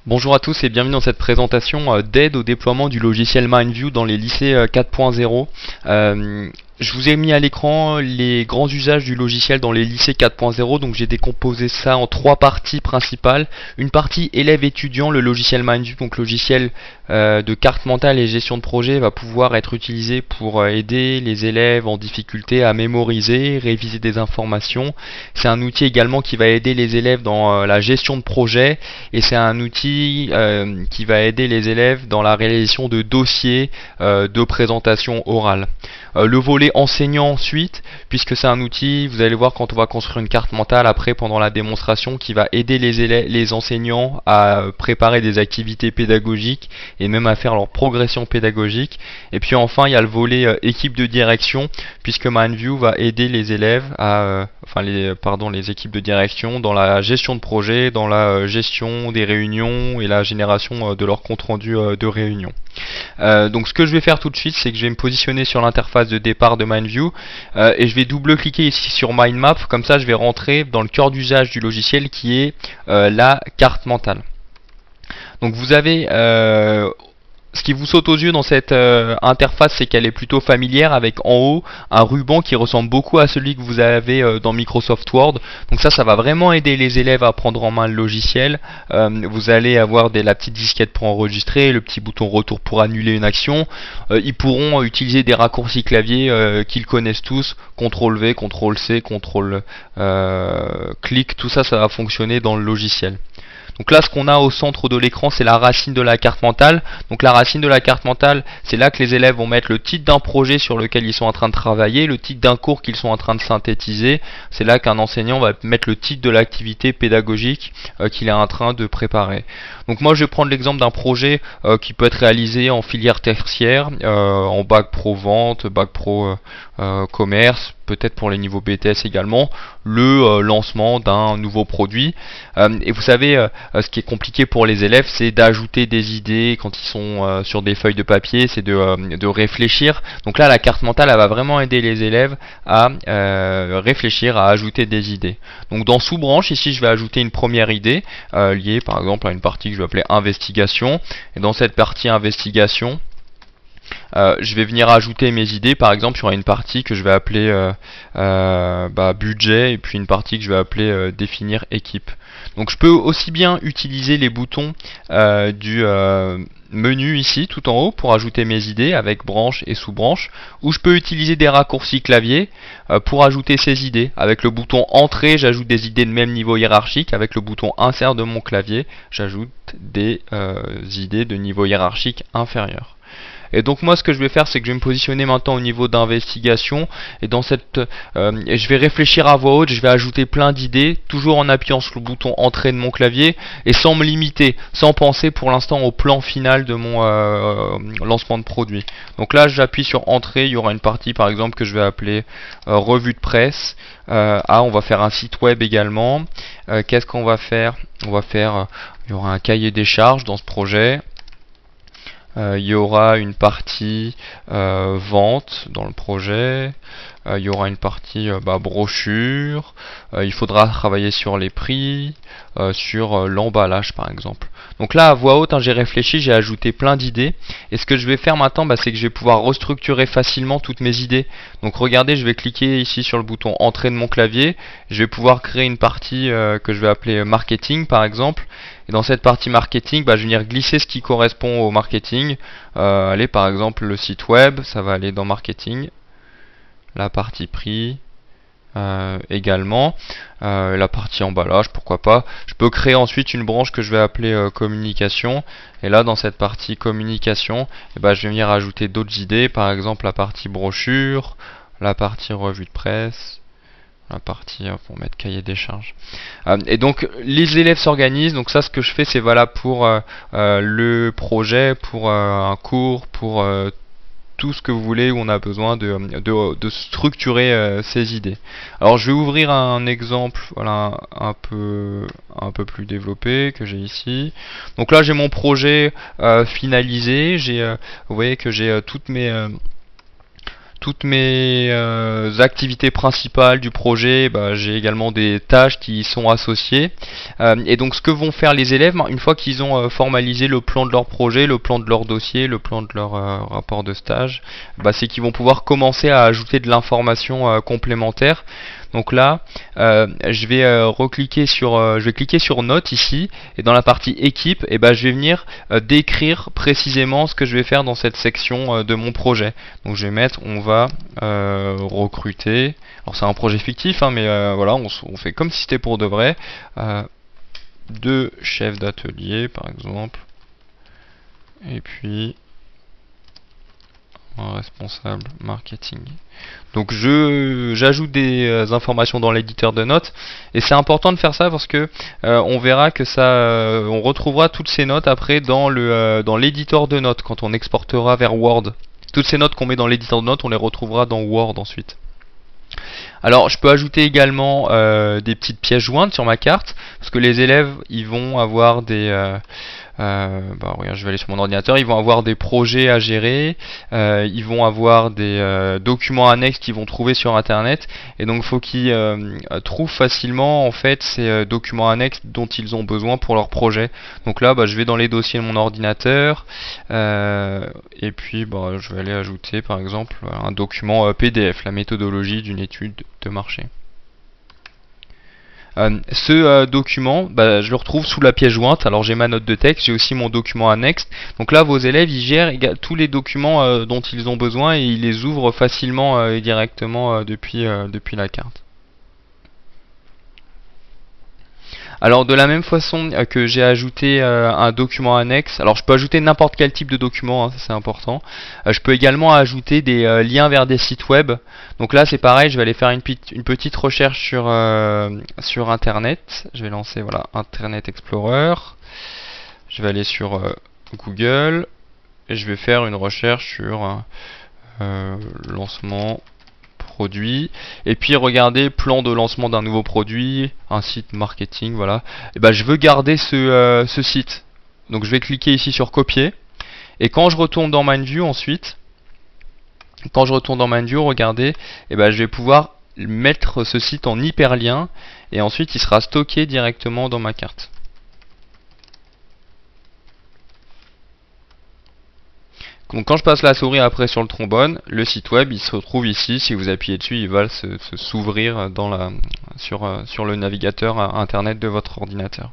Bonjour à tous et bienvenue dans cette présentation d'aide au déploiement du logiciel MindView dans les lycées 4.0. Je vous ai mis à l'écran les grands usages du logiciel dans les lycées 4.0, donc j'ai décomposé ça en trois parties principales. Une partie élève-étudiant, le logiciel MindView, donc logiciel de carte mentale et gestion de projet, va pouvoir être utilisé pour aider les élèves en difficulté à mémoriser, réviser des informations. C'est un outil également qui va aider les élèves dans la gestion de projet, et c'est un outil qui va aider les élèves dans la réalisation de dossiers de présentation orale. Le volet enseignant ensuite, puisque c'est un outil, vous allez voir quand on va construire une carte mentale après pendant la démonstration, qui va aider les enseignants à préparer des activités pédagogiques et même à faire leur progression pédagogique. Et puis enfin il y a le volet équipe de direction, puisque MindView va aider les élèves les équipes de direction dans la gestion de projet, dans la gestion des réunions et la génération de leur compte rendu de réunion. Donc ce que je vais faire tout de suite, c'est que je vais me positionner sur l'interface de départ de MindView et je vais double-cliquer ici sur MindMap. Comme ça je vais rentrer dans le cœur d'usage du logiciel qui est la carte mentale. Donc vous avez ce qui vous saute aux yeux dans cette interface, c'est qu'elle est plutôt familière, avec en haut un ruban qui ressemble beaucoup à celui que vous avez dans Microsoft Word. Donc ça va vraiment aider les élèves à prendre en main le logiciel. Vous allez avoir la petite disquette pour enregistrer, le petit bouton retour pour annuler une action. Ils pourront utiliser des raccourcis clavier qu'ils connaissent tous, CTRL-V, CTRL-C, CTRL-clic, tout ça va fonctionner dans le logiciel. Donc là, ce qu'on a au centre de l'écran, c'est la racine de la carte mentale. Donc la racine de la carte mentale, c'est là que les élèves vont mettre le titre d'un projet sur lequel ils sont en train de travailler, le titre d'un cours qu'ils sont en train de synthétiser. C'est là qu'un enseignant va mettre le titre de l'activité pédagogique qu'il est en train de préparer. Donc moi, je vais prendre l'exemple d'un projet qui peut être réalisé en filière tertiaire, en bac pro vente, bac pro commerce, peut-être pour les niveaux BTS également, le lancement d'un nouveau produit. Et vous savez, ce qui est compliqué pour les élèves, c'est d'ajouter des idées quand ils sont sur des feuilles de papier, c'est de réfléchir. Donc là, la carte mentale, elle va vraiment aider les élèves à réfléchir, à ajouter des idées. Donc dans sous-branche, ici, je vais ajouter une première idée liée par exemple à une partie que je vais appeler investigation. Et dans cette partie investigation, je vais venir ajouter mes idées. Par exemple, il y aura une partie que je vais appeler budget, et puis une partie que je vais appeler définir équipe. Donc je peux aussi bien utiliser les boutons du menu ici tout en haut pour ajouter mes idées avec branche et sous-branche, ou je peux utiliser des raccourcis clavier pour ajouter ces idées. Avec le bouton entrée, j'ajoute des idées de même niveau hiérarchique. Avec le bouton insert de mon clavier, j'ajoute des idées de niveau hiérarchique inférieur. Et donc moi, ce que je vais faire, c'est que je vais me positionner maintenant au niveau d'investigation, et dans je vais réfléchir à voix haute, je vais ajouter plein d'idées, toujours en appuyant sur le bouton entrée de mon clavier, et sans me limiter, sans penser pour l'instant au plan final de mon lancement de produit. Donc là, j'appuie sur entrée, il y aura une partie par exemple que je vais appeler revue de presse. On va faire un site web également. Qu'est-ce qu'on va faire? Il y aura un cahier des charges dans ce projet. Il y aura une partie vente dans le projet, il y aura une partie brochure, il faudra travailler sur les prix, sur l'emballage par exemple. Donc là, à voix haute, j'ai réfléchi, j'ai ajouté plein d'idées, et ce que je vais faire maintenant, c'est que je vais pouvoir restructurer facilement toutes mes idées. Donc regardez, je vais cliquer ici sur le bouton entrée de mon clavier, je vais pouvoir créer une partie que je vais appeler marketing par exemple. Et dans cette partie marketing, je vais venir glisser ce qui correspond au marketing. Allez, par exemple, le site web, ça va aller dans marketing. La partie prix également. La partie emballage, pourquoi pas. Je peux créer ensuite une branche que je vais appeler communication. Et là, dans cette partie communication, je vais venir ajouter d'autres idées. Par exemple, la partie brochure, la partie revue de presse. La partie pour mettre cahier des charges. Et donc les élèves s'organisent. Donc ça, ce que je fais, c'est valable pour le projet, pour un cours, pour tout ce que vous voulez où on a besoin de structurer ces idées. Alors je vais ouvrir un exemple, voilà, un peu plus développé que j'ai ici. Donc là, j'ai mon projet finalisé. Vous voyez que j'ai toutes mes activités principales du projet, bah, j'ai également des tâches qui y sont associées. Et donc ce que vont faire les élèves, une fois qu'ils ont formalisé le plan de leur projet, le plan de leur dossier, le plan de leur rapport de stage, bah, c'est qu'ils vont pouvoir commencer à ajouter de l'information complémentaire. Donc là, je vais je vais cliquer sur Notes ici, et dans la partie équipe, et ben, je vais venir décrire précisément ce que je vais faire dans cette section de mon projet. Donc je vais mettre, on va recruter. Alors c'est un projet fictif, hein, mais voilà, on fait comme si c'était pour de vrai. 2 chefs d'atelier, par exemple, et puis un responsable marketing. Donc j'ajoute des informations dans l'éditeur de notes, et c'est important de faire ça parce que on verra que ça on retrouvera toutes ces notes après dans l'éditeur de notes quand on exportera vers Word. Toutes ces notes qu'on met dans l'éditeur de notes, on les retrouvera dans Word ensuite. Alors je peux ajouter également des petites pièces jointes sur ma carte, parce que les élèves ils vont avoir des regarde, je vais aller sur mon ordinateur, ils vont avoir des projets à gérer, ils vont avoir des documents annexes qu'ils vont trouver sur internet, et donc il faut qu'ils trouvent facilement en fait ces documents annexes dont ils ont besoin pour leur projet. Donc là je vais dans les dossiers de mon ordinateur, et puis je vais aller ajouter par exemple un document PDF, la méthodologie d'une étude de marché. Ce document, je le retrouve sous la pièce jointe. Alors j'ai ma note de texte, j'ai aussi mon document annexe. Donc là, vos élèves, ils gèrent tous les documents dont ils ont besoin, et ils les ouvrent facilement et directement depuis la carte. Alors de la même façon que j'ai ajouté un document annexe, alors je peux ajouter n'importe quel type de document, hein, ça c'est important. Je peux également ajouter des liens vers des sites web. Donc là c'est pareil, je vais aller faire une petite recherche sur internet. Je vais lancer Internet Explorer. Je vais aller sur Google et je vais faire une recherche sur lancement produit, et puis regardez plan de lancement d'un nouveau produit, un site marketing, voilà. Et je veux garder ce site, donc je vais cliquer ici sur copier, et quand je retourne dans MindView ensuite, regardez, je vais pouvoir mettre ce site en hyperlien, et ensuite il sera stocké directement dans ma carte. Donc quand je passe la souris après sur le trombone, le site web il se retrouve ici. Si vous appuyez dessus, il va s'ouvrir sur le navigateur internet de votre ordinateur.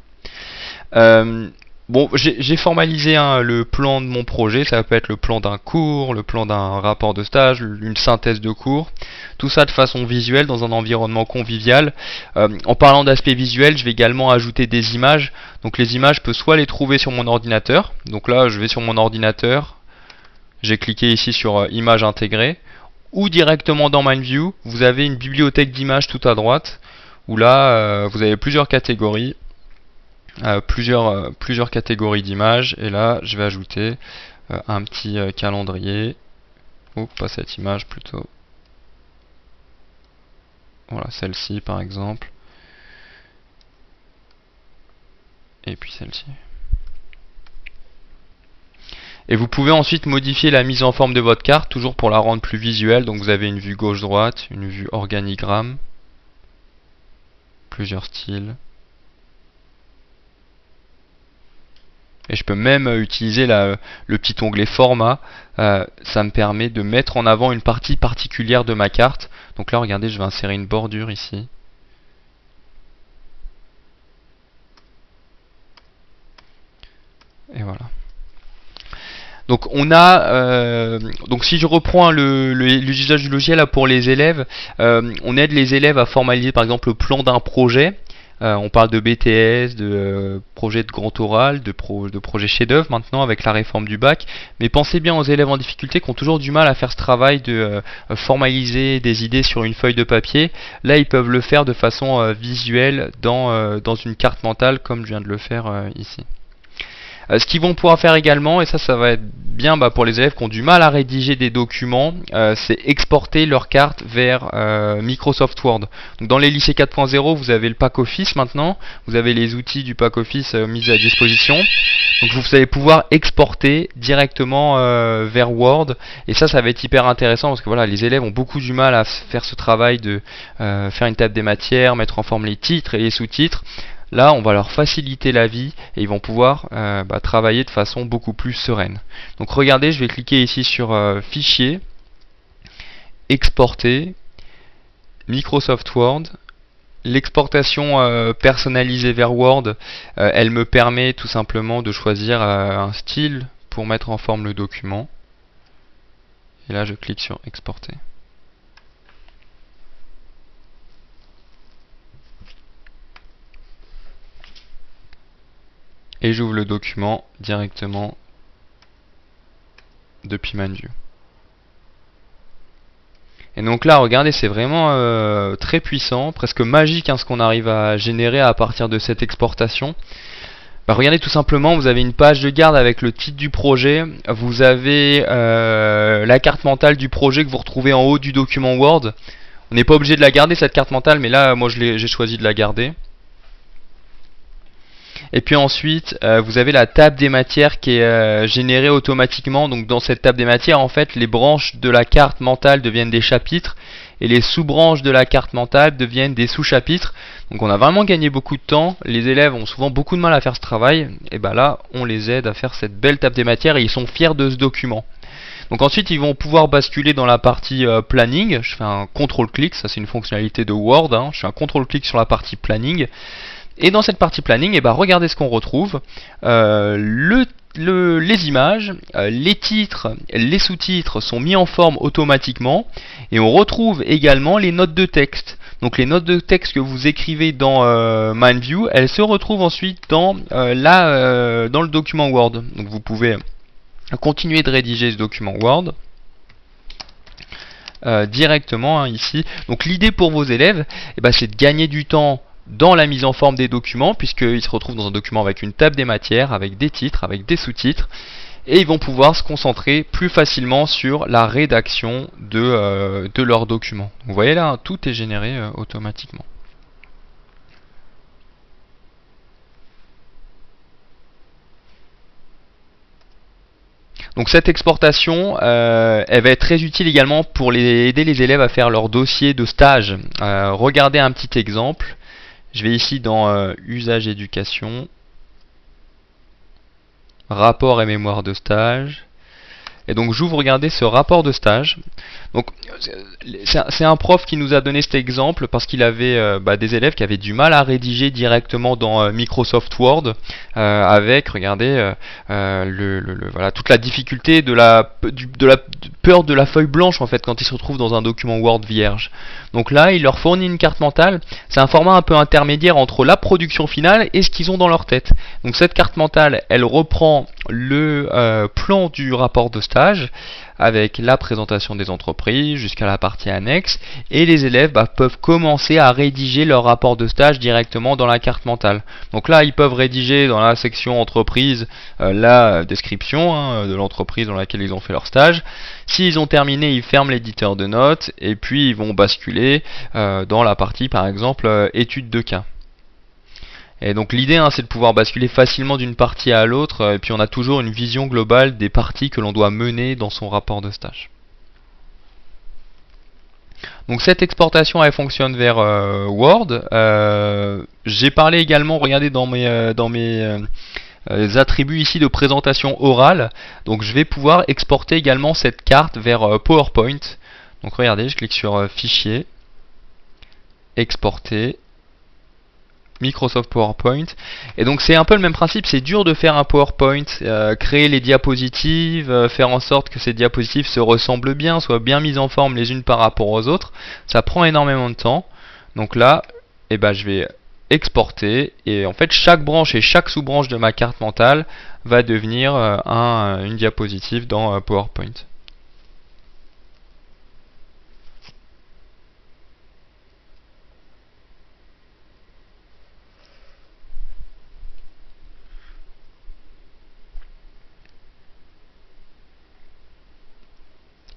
J'ai formalisé le plan de mon projet. Ça peut être le plan d'un cours, le plan d'un rapport de stage, une synthèse de cours. Tout ça de façon visuelle dans un environnement convivial. En parlant d'aspect visuel, je vais également ajouter des images. Donc les images, je peux soit les trouver sur mon ordinateur. Donc là, je vais sur mon ordinateur. J'ai cliqué ici sur images intégrées, ou directement dans MindView, vous avez une bibliothèque d'images tout à droite, où là vous avez plusieurs catégories, plusieurs catégories d'images, et là je vais ajouter un petit calendrier, ou pas cette image plutôt, voilà celle-ci par exemple, et puis celle-ci. Et vous pouvez ensuite modifier la mise en forme de votre carte, toujours pour la rendre plus visuelle. Donc vous avez une vue gauche-droite, une vue organigramme, plusieurs styles. Et je peux même utiliser le petit onglet format. Ça me permet de mettre en avant une partie particulière de ma carte. Donc là, regardez, je vais insérer une bordure ici. Et voilà. Donc on a, donc si je reprends l'usage du logiciel là, pour les élèves, on aide les élèves à formaliser par exemple le plan d'un projet. On parle de BTS, de projet de grand oral, de projet chef-d'œuvre maintenant avec la réforme du bac. Mais pensez bien aux élèves en difficulté qui ont toujours du mal à faire ce travail de formaliser des idées sur une feuille de papier. Là, ils peuvent le faire de façon visuelle dans une carte mentale comme je viens de le faire ici. Ce qu'ils vont pouvoir faire également, et ça va être bien pour les élèves qui ont du mal à rédiger des documents, c'est exporter leur carte vers Microsoft Word. Donc dans les lycées 4.0, vous avez le pack Office maintenant, vous avez les outils du pack Office mis à disposition. Donc vous allez pouvoir exporter directement vers Word, et ça va être hyper intéressant parce que voilà, les élèves ont beaucoup du mal à faire ce travail de faire une table des matières, mettre en forme les titres et les sous-titres. Là, on va leur faciliter la vie et ils vont pouvoir travailler de façon beaucoup plus sereine. Donc regardez, je vais cliquer ici sur Fichier, Exporter, Microsoft Word. L'exportation personnalisée vers Word, elle me permet tout simplement de choisir un style pour mettre en forme le document. Et là, je clique sur Exporter. Et j'ouvre le document directement depuis ManView. Et donc là, regardez, c'est vraiment très puissant, presque magique ce qu'on arrive à générer à partir de cette exportation. Regardez, tout simplement, vous avez une page de garde avec le titre du projet, vous avez la carte mentale du projet que vous retrouvez en haut du document Word. On n'est pas obligé de la garder, cette carte mentale, mais là, moi, j'ai choisi de la garder. Et puis ensuite, vous avez la table des matières qui est générée automatiquement. Donc dans cette table des matières, en fait, les branches de la carte mentale deviennent des chapitres et les sous-branches de la carte mentale deviennent des sous-chapitres. Donc on a vraiment gagné beaucoup de temps. Les élèves ont souvent beaucoup de mal à faire ce travail. Et ben là, on les aide à faire cette belle table des matières et ils sont fiers de ce document. Donc ensuite, ils vont pouvoir basculer dans la partie planning. Je fais un contrôle-clic, ça c'est une fonctionnalité de Word. Je fais un contrôle-clic sur la partie planning. Et dans cette partie planning, regardez ce qu'on retrouve. Les images, les titres, les sous-titres sont mis en forme automatiquement. Et on retrouve également les notes de texte. Donc les notes de texte que vous écrivez dans ManView, elles se retrouvent ensuite dans le document Word. Donc vous pouvez continuer de rédiger ce document Word. Directement ici. Donc l'idée pour vos élèves, c'est de gagner du temps dans la mise en forme des documents, puisqu'ils se retrouvent dans un document avec une table des matières, avec des titres, avec des sous-titres, et ils vont pouvoir se concentrer plus facilement sur la rédaction de leurs documents. Vous voyez là, tout est généré automatiquement. Donc cette exportation, elle va être très utile également pour aider les élèves à faire leur dossier de stage. Regardez un petit exemple. Je vais ici dans Usage éducation, Rapport et mémoire de stage. Et donc j'ouvre, regardez ce rapport de stage. Donc c'est un prof qui nous a donné cet exemple parce qu'il avait des élèves qui avaient du mal à rédiger directement dans Microsoft Word avec, regardez, voilà, toute la difficulté de la peur de la feuille blanche en fait quand ils se retrouvent dans un document Word vierge. Donc là, il leur fournit une carte mentale. C'est un format un peu intermédiaire entre la production finale et ce qu'ils ont dans leur tête. Donc cette carte mentale, elle reprend le plan du rapport de stage avec la présentation des entreprises jusqu'à la partie annexe, et les élèves peuvent commencer à rédiger leur rapport de stage directement dans la carte mentale. Donc là, ils peuvent rédiger dans la section entreprise la description de l'entreprise dans laquelle ils ont fait leur stage. S'ils ont terminé, ils ferment l'éditeur de notes et puis ils vont basculer dans la partie par exemple étude de cas. Et donc l'idée c'est de pouvoir basculer facilement d'une partie à l'autre, et puis on a toujours une vision globale des parties que l'on doit mener dans son rapport de stage. Donc cette exportation elle fonctionne vers Word. J'ai parlé également, regardez dans mes attributs ici de présentation orale, donc je vais pouvoir exporter également cette carte vers PowerPoint. Donc regardez, je clique sur Fichier, Exporter, Microsoft PowerPoint, et donc c'est un peu le même principe. C'est dur de faire un PowerPoint, créer les diapositives, faire en sorte que ces diapositives se ressemblent bien, soient bien mises en forme les unes par rapport aux autres. Ça prend énormément de temps. Donc là, je vais exporter, et en fait chaque branche et chaque sous-branche de ma carte mentale va devenir une diapositive dans PowerPoint.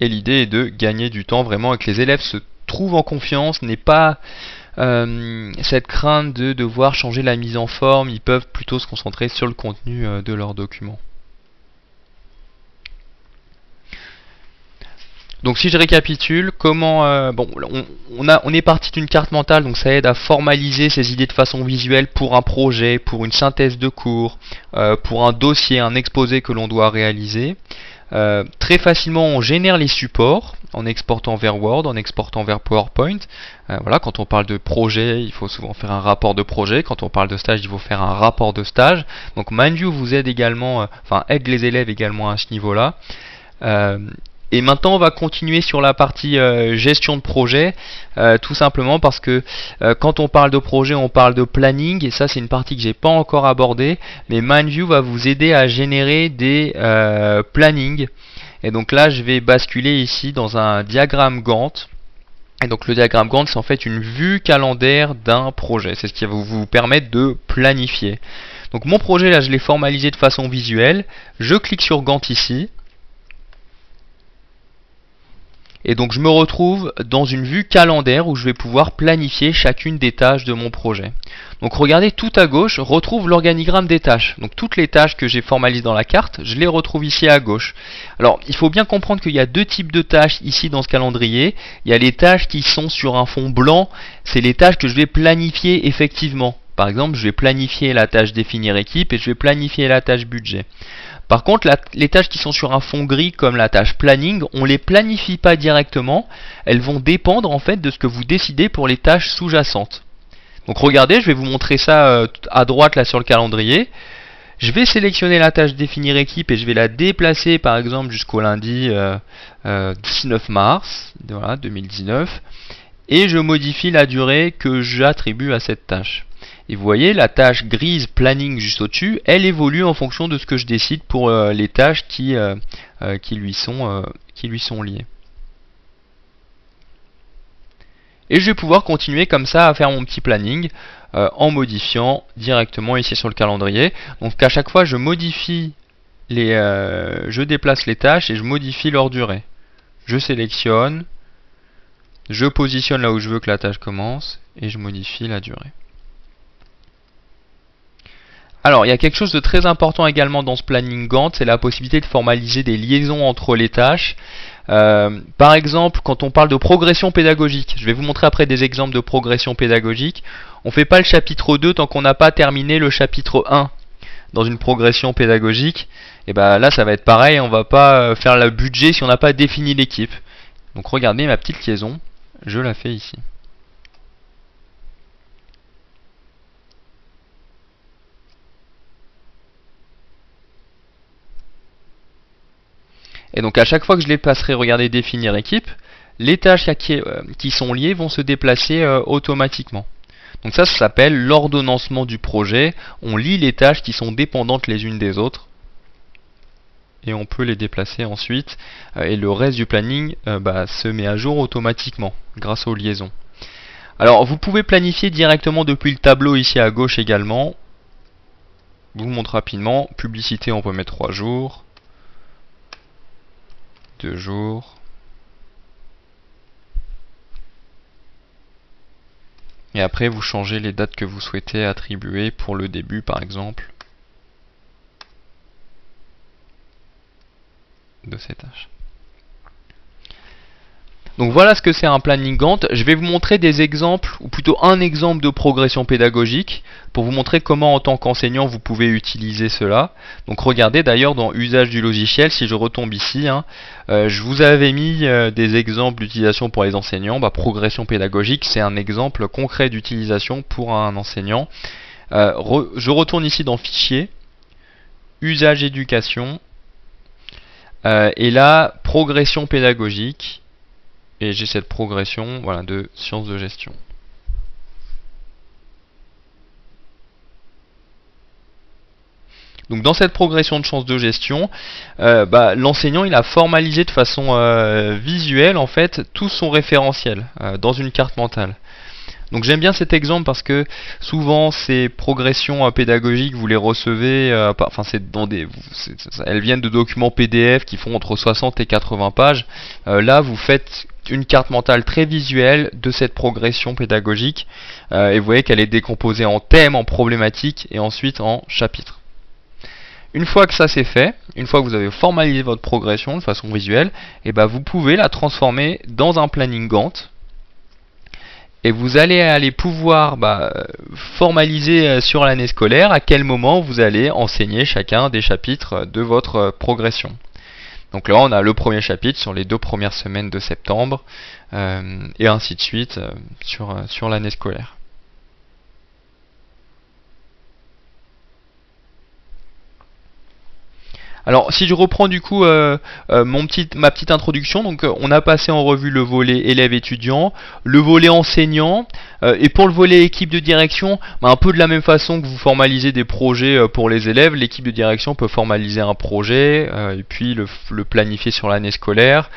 Et l'idée est de gagner du temps vraiment et que les élèves se trouvent en confiance, n'aient pas cette crainte de devoir changer la mise en forme. Ils peuvent plutôt se concentrer sur le contenu de leur document. Donc si je récapitule, comment on est parti d'une carte mentale, donc ça aide à formaliser ses idées de façon visuelle pour un projet, pour une synthèse de cours, pour un dossier, un exposé que l'on doit réaliser. Très facilement on génère les supports en exportant vers Word, en exportant vers PowerPoint. Voilà, quand on parle de projet, il faut souvent faire un rapport de projet. Quand on parle de stage, il faut faire un rapport de stage. Donc MindView vous aide également, aide les élèves également à ce niveau-là. Et maintenant on va continuer sur la partie gestion de projet, tout simplement parce que quand on parle de projet on parle de planning, et ça c'est une partie que j'ai pas encore abordée, mais MindView va vous aider à générer des plannings. Et donc là je vais basculer ici dans un diagramme Gantt. Et donc le diagramme Gantt c'est en fait une vue calendaire d'un projet, c'est ce qui va vous permettre de planifier. Donc mon projet là je l'ai formalisé de façon visuelle, je clique sur Gantt ici. Et donc je me retrouve dans une vue calendaire où je vais pouvoir planifier chacune des tâches de mon projet. Donc regardez tout à gauche, retrouve l'organigramme des tâches. Donc toutes les tâches que j'ai formalisées dans la carte, je les retrouve ici à gauche. Alors il faut bien comprendre qu'il y a deux types de tâches ici dans ce calendrier. Il y a les tâches qui sont sur un fond blanc, c'est les tâches que je vais planifier effectivement. Par exemple, je vais planifier la tâche définir équipe et je vais planifier la tâche budget. Par contre, les tâches qui sont sur un fond gris comme la tâche planning, on ne les planifie pas directement, elles vont dépendre en fait de ce que vous décidez pour les tâches sous-jacentes. Donc regardez, je vais vous montrer ça à droite là sur le calendrier. Je vais sélectionner la tâche définir équipe et je vais la déplacer par exemple jusqu'au lundi 19 mars voilà, 2019 et je modifie la durée que j'attribue à cette tâche. Et vous voyez, la tâche grise planning juste au-dessus, elle évolue en fonction de ce que je décide pour les tâches qui lui sont liées. Et je vais pouvoir continuer comme ça à faire mon petit planning en modifiant directement ici sur le calendrier. Donc à chaque fois, je modifie je déplace les tâches et je modifie leur durée. Je sélectionne, je positionne là où je veux que la tâche commence et je modifie la durée. Alors, il y a quelque chose de très important également dans ce planning Gantt, c'est la possibilité de formaliser des liaisons entre les tâches. Par exemple, quand on parle de progression pédagogique, je vais vous montrer après des exemples de progression pédagogique, on ne fait pas le chapitre 2 tant qu'on n'a pas terminé le chapitre 1 dans une progression pédagogique. Et bien là, ça va être pareil, on ne va pas faire le budget si on n'a pas défini l'équipe. Donc regardez ma petite liaison, je la fais ici. Et donc à chaque fois que je les passerai, regardez définir équipe, les tâches qui sont liées vont se déplacer automatiquement. Donc ça s'appelle l'ordonnancement du projet. On lit les tâches qui sont dépendantes les unes des autres. Et on peut les déplacer ensuite. Et le reste du planning se met à jour automatiquement grâce aux liaisons. Alors vous pouvez planifier directement depuis le tableau ici à gauche également. Je vous montre rapidement. Publicité, on peut mettre 3 jours. 2 jours. Et après vous changez les dates que vous souhaitez attribuer pour le début par exemple de ces tâches. Donc voilà ce que c'est un planning Gantt. Je vais vous montrer des exemples, ou plutôt un exemple de progression pédagogique, pour vous montrer comment en tant qu'enseignant vous pouvez utiliser cela. Donc regardez d'ailleurs dans usage du logiciel, si je retombe ici, je vous avais mis des exemples d'utilisation pour les enseignants. Progression pédagogique, c'est un exemple concret d'utilisation pour un enseignant. Je retourne ici dans Fichier, Usage éducation, et là, progression pédagogique. Et j'ai cette progression de sciences de gestion. Donc dans cette progression de sciences de gestion, l'enseignant il a formalisé de façon visuelle en fait tout son référentiel dans une carte mentale. Donc j'aime bien cet exemple parce que souvent ces progressions pédagogiques, vous les recevez, enfin c'est dans elles viennent de documents PDF qui font entre 60 et 80 pages. Là, vous faites une carte mentale très visuelle de cette progression pédagogique et vous voyez qu'elle est décomposée en thèmes, en problématiques et ensuite en chapitres. Une fois que ça c'est fait, une fois que vous avez formalisé votre progression de façon visuelle, et ben vous pouvez la transformer dans un planning Gantt. Et vous allez pouvoir formaliser sur l'année scolaire à quel moment vous allez enseigner chacun des chapitres de votre progression. Donc là, on a le premier chapitre sur les 2 premières semaines de septembre, et ainsi de suite sur l'année scolaire. Alors, si je reprends du coup ma petite introduction, donc on a passé en revue le volet élève-étudiant, le volet enseignant, et pour le volet équipe de direction, un peu de la même façon que vous formalisez des projets pour les élèves, l'équipe de direction peut formaliser un projet, et puis le planifier sur l'année scolaire,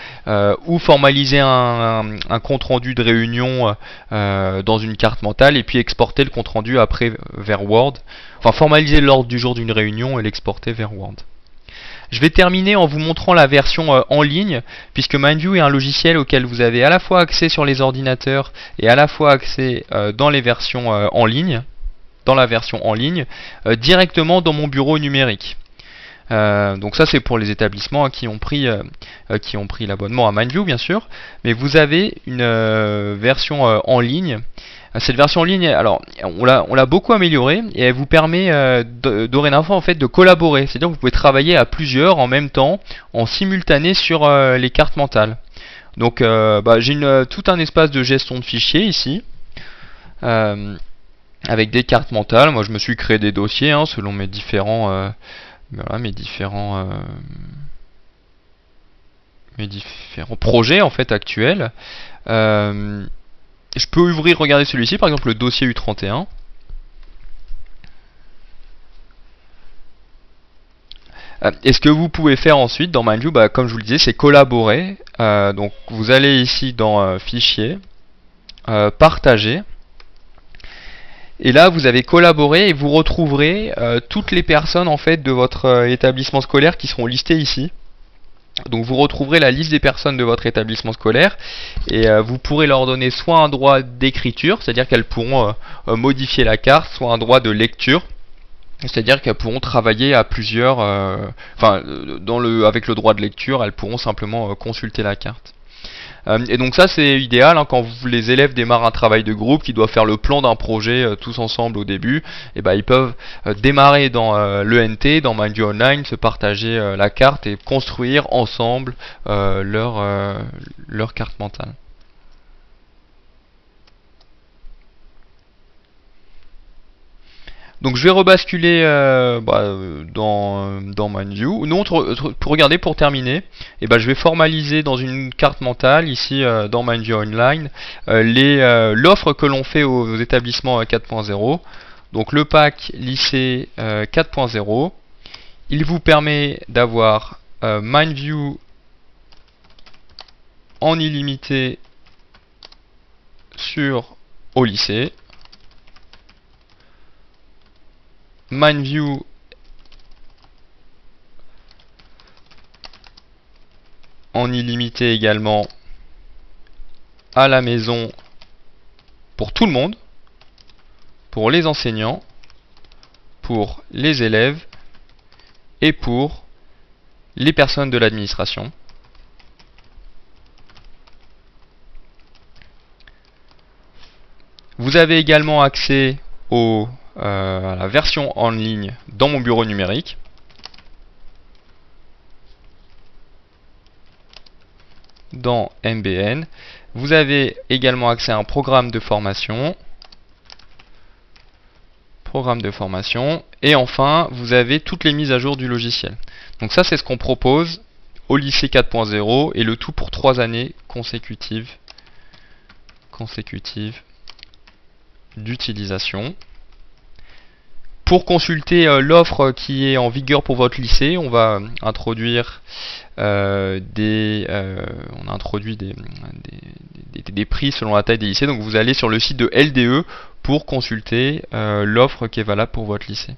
ou formaliser un compte-rendu de réunion dans une carte mentale, et puis exporter le compte-rendu après vers Word, enfin formaliser l'ordre du jour d'une réunion et l'exporter vers Word. Je vais terminer en vous montrant la version en ligne, puisque Mindview est un logiciel auquel vous avez à la fois accès sur les ordinateurs et à la fois accès dans les versions en ligne, directement dans mon bureau numérique. Donc ça c'est pour les établissements qui ont pris l'abonnement à Mindview bien sûr, mais vous avez une version en ligne. Cette version en ligne, alors on l'a beaucoup améliorée et elle vous permet dorénavant en fait de collaborer, c'est-à-dire que vous pouvez travailler à plusieurs en même temps, en simultané sur les cartes mentales. Donc j'ai tout un espace de gestion de fichiers ici, avec des cartes mentales. Moi je me suis créé des dossiers selon mes différents projets en fait actuels. Je peux ouvrir, regarder celui-ci, par exemple le dossier U31. Et ce que vous pouvez faire ensuite dans Mindview, comme je vous le disais, c'est collaborer. Donc vous allez ici dans Fichier, Partager. Et là, vous avez collaboré et vous retrouverez toutes les personnes en fait de votre établissement scolaire qui seront listées ici. Donc vous retrouverez la liste des personnes de votre établissement scolaire et vous pourrez leur donner soit un droit d'écriture, c'est-à-dire qu'elles pourront modifier la carte, soit un droit de lecture, c'est-à-dire qu'elles pourront travailler à plusieurs, avec le droit de lecture, elles pourront simplement consulter la carte. Et donc ça c'est idéal quand les élèves démarrent un travail de groupe, qui doivent faire le plan d'un projet tous ensemble au début, et ils peuvent démarrer dans l'ENT, dans Mindview Online, se partager la carte et construire ensemble leur carte mentale. Donc je vais rebasculer dans Mindview. Pour regarder, pour terminer, je vais formaliser dans une carte mentale, ici dans Mindview Online, l'offre que l'on fait aux établissements 4.0. Donc le pack lycée 4.0. Il vous permet d'avoir Mindview en illimité au lycée. Mindview en illimité également à la maison pour tout le monde, pour les enseignants, pour les élèves et pour les personnes de l'administration. Vous avez également accès à la version en ligne dans mon bureau numérique. Dans MBN, vous avez également accès à un programme de formation. Et enfin, vous avez toutes les mises à jour du logiciel. Donc ça, c'est ce qu'on propose au lycée 4.0 et le tout pour 3 années consécutives d'utilisation. Pour consulter l'offre qui est en vigueur pour votre lycée, on va introduire on a introduit des prix selon la taille des lycées. Donc vous allez sur le site de LDE pour consulter l'offre qui est valable pour votre lycée.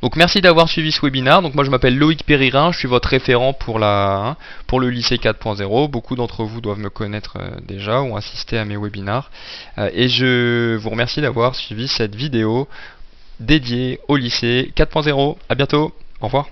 Donc merci d'avoir suivi ce webinaire. Donc moi je m'appelle Loïc Péririn, je suis votre référent pour le lycée 4.0. Beaucoup d'entre vous doivent me connaître déjà ou assister à mes webinaires. Et je vous remercie d'avoir suivi cette vidéo dédiée au lycée 4.0. À bientôt, au revoir.